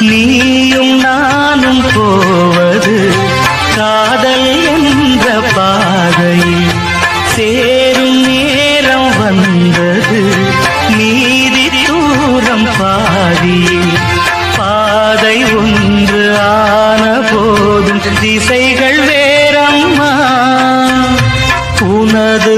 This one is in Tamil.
நீயும் நானும் போவது காதல் என்ற பாதையில் சேரும் நேரம் வந்தது நீதி தூரம் பாதியில் பாதை ஒன்று ஆன போதும் திசைகள் வேறம்மா உனது